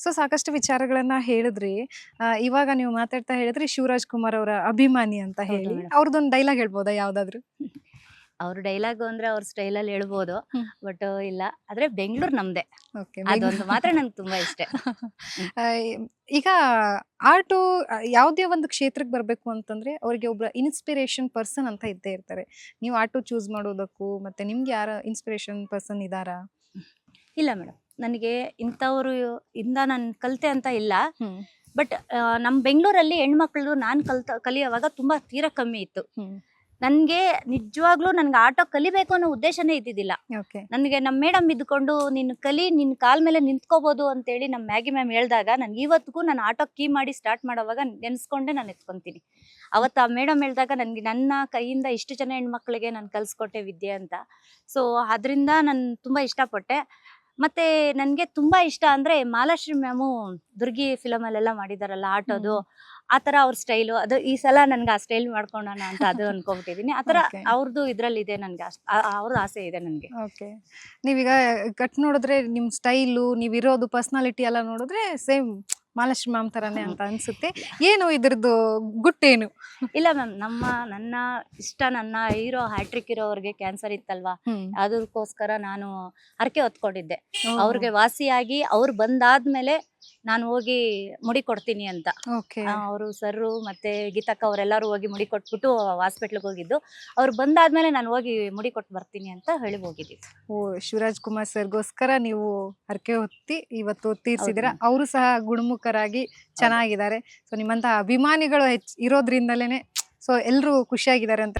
So ಸಾಕಷ್ಟು ವಿಚಾರಗಳನ್ನ ಹೇಳಿದ್ರಿ. ಇವಾಗ ನೀವು ಮಾತಾಡ್ತಾ ಹೇಳಿದ್ರಿ ಶಿವರಾಜ್ ಕುಮಾರ್ ಅವರ ಅಭಿಮಾನಿ ಅಂತ ಹೌದು ಹೇಳಿ. ಮೇಡಮ್. ಅವ್ರದ್ದೊಂದು ಡೈಲಾಗ್ ಹೇಳ್ಬೋದಾ ಯಾವ್ದಾದ್ರು? ಅವ್ರ ಡೈಲಾಗು ಅಂದ್ರೆ ಅವ್ರ ಸ್ಟೈಲಲ್ಲಿ ಹೇಳ್ಬೋದು. ಹ್ಮ್. ಬಟ್ ಇಲ್ಲ. ಆದ್ರೆ ಬೆಂಗಳೂರು ನಮ್ದೇ. ಓಕೆ. ಅದೊಂದು ಮಾತ್ರ ನಂಗೆ ತುಂಬಾ ಇಷ್ಟ. ಈಗ ಆರ್ಟು ಯಾವುದೇ ಒಂದು ಕ್ಷೇತ್ರಕ್ಕೆ ಬರಬೇಕು ಅಂತಂದ್ರೆ ಅವ್ರಿಗೆ ಒಬ್ಬ ಇನ್ಸ್ಪಿರೇಷನ್ ಪರ್ಸನ್ ಅಂತ ಇದ್ದೇ ಇರ್ತಾರೆ. ನೀವು ಆರ್ಟು ಚೂಸ್ ಮಾಡೋದಕ್ಕೂ ಮತ್ತೆ ನಿಮ್ಗೆ ಯಾರ ಇನ್ಸ್ಪಿರೇಷನ್ ಪರ್ಸನ್ ಇದಾರಾ? ಇಲ್ಲ ಮೇಡಮ್. ನನಗೆ ಇಂಥವ್ರು ಇಂದ ನಾನು ಕಲಿತೆ ಅಂತ ಇಲ್ಲ. ಹ್ಮ್ ಬಟ್ ನಮ್ಮ ಬೆಂಗಳೂರಲ್ಲಿ ಹೆಣ್ಮಕ್ಳು ನಾನು ಕಲಿಯೋವಾಗ ತುಂಬಾ ತೀರಾ ಕಮ್ಮಿ ಇತ್ತು. ಹ್ಮ್ ನನಗೆ ನಿಜವಾಗ್ಲೂ ನನ್ಗೆ ಆಟೋ ಕಲಿಬೇಕು ಅನ್ನೋ ಉದ್ದೇಶನೇ ಇದ್ದಿದ್ದಿಲ್ಲ. ಓಕೆ. ನನಗೆ ನಮ್ಮ ಮೇಡಮ್ ಇದ್ಕೊಂಡು ನೀನು ಕಲಿ, ನಿನ್ನ ಕಾಲ್ ಮೇಲೆ ನಿಂತ್ಕೋಬಹುದು ಅಂತೇಳಿ ನಮ್ಮ ಮ್ಯಾಗಿ ಮ್ಯಾಮ್ ಹೇಳಿದಾಗ ನನ್ಗೆ ಇವತ್ತಿಗೂ ನಾನು ಆಟೋ ಕೀ ಮಾಡಿ ಸ್ಟಾರ್ಟ್ ಮಾಡೋವಾಗ ನೆನೆಸ್ಕೊಂಡೆ ನಾನು ಎತ್ಕೊಂತೀನಿ. ಅವತ್ತು ಆ ಮೇಡಮ್ ಹೇಳಿದಾಗ ನನಗೆ ನನ್ನ ಕೈಯಿಂದ ಇಷ್ಟು ಜನ ಹೆಣ್ಮಕ್ಳಿಗೆ ನಾನು ಕಲಿಸ್ಕೊಟ್ಟೆ ವಿದ್ಯೆ ಅಂತ. ಸೊ ಅದರಿಂದ ನಾನು ತುಂಬಾ ಇಷ್ಟಪಟ್ಟೆ. ಮತ್ತೆ ನನಗೆ ತುಂಬಾ ಇಷ್ಟ ಅಂದ್ರೆ ಮಾಲಾಶ್ರೀ ಮ್ಯಾಮು ದುರ್ಗಿ ಫಿಲಮ್ ಅಲ್ಲೆಲ್ಲ ಮಾಡಿದಾರಲ್ಲ ಆಟೋದು, ಆ ತರ ಅವ್ರ ಸ್ಟೈಲು ಅದು ಈ ಸಲ ನನ್ಗೆ ಆ ಸ್ಟೈಲ್ ಮಾಡ್ಕೊಳ್ಳೋಣ ಅಂತ ಅದು ಅನ್ಕೊಂಡ್ಬಿಟ್ಟಿದೀನಿ. ಆ ತರ Okay. ಅವ್ರದ್ದು ಇದ್ರಲ್ಲಿದೆ ನನ್ಗೆ ಅವ್ರದ್ದು ಆಸೆ ಇದೆ ನನ್ಗೆ. ಓಕೆ. ನೀವೀಗ ಕಟ್ ನೋಡಿದ್ರೆ ನಿಮ್ ಸ್ಟೈಲು ನೀವಿರೋದು ಪರ್ಸನಾಲಿಟಿ ಎಲ್ಲ ನೋಡಿದ್ರೆ ಸೇಮ್ ಮಾಲಾಶ್ರೀ ಮ್ಯಾಮ್ ತರಾನೇ ಅಂತ ಅನ್ಸುತ್ತೆ. ಏನು ಇದ್ರದ್ದು ಗುಟ್ಟೇನು? ಇಲ್ಲ ಮ್ಯಾಮ್, ನನ್ನ ಇಷ್ಟ ನನ್ನ ಹೀರೋ ಹ್ಯಾಟ್ರಿಕ್ ಇರೋವ್ರಿಗೆ ಕ್ಯಾನ್ಸರ್ ಇತ್ತಲ್ವಾ, ಅದಕ್ಕೋಸ್ಕರ ನಾನು ಹರಕೆ ಹೊತ್ಕೊಂಡಿದ್ದೆ ಅವ್ರಿಗೆ ವಾಸಿಯಾಗಿ ಅವ್ರು ಬಂದಾದ್ಮೇಲೆ ನಾನು ಹೋಗಿ ಮುಡಿ ಕೊಡ್ತೀನಿ ಅಂತ. ಓಕೆ. ಅವರು ಸರ್ರು ಮತ್ತೆ ಗೀತಕ್ಕ ಅವರೆಲ್ಲರೂ ಹೋಗಿ ಮುಡಿ ಕೊಟ್ಬಿಟ್ಟು ಹಾಸ್ಪಿಟ್ಲಿಗೆ ಹೋಗಿದ್ದು. ಅವ್ರು ಬಂದಾದ್ಮೇಲೆ ನಾನು ಹೋಗಿ ಮುಡಿ ಕೊಟ್ಟು ಬರ್ತೀನಿ ಅಂತ ಹೇಳಿ ಹೋಗಿದ್ವಿ. ಓ, ಶಿವರಾಜ್ ಕುಮಾರ್ ಸರ್ಗೋಸ್ಕರ ನೀವು ಹರಕೆ ಹೊತ್ತಿ ಇವತ್ತು ತೀರ್ಸಿದಿರ. ಹೌದು. ಅವರು ಸಹ ಗುಣಮುಖರಾಗಿ ಚೆನ್ನಾಗಿದ್ದಾರೆ. ಸೊ ನಿಮ್ಮಂತಹ ಅಭಿಮಾನಿಗಳು ಇರೋದ್ರಿಂದಲೇನೆ ಸೊ ಎಲ್ರು ಖುಷಿಯಾಗಿದ್ದಾರೆ ಅಂತ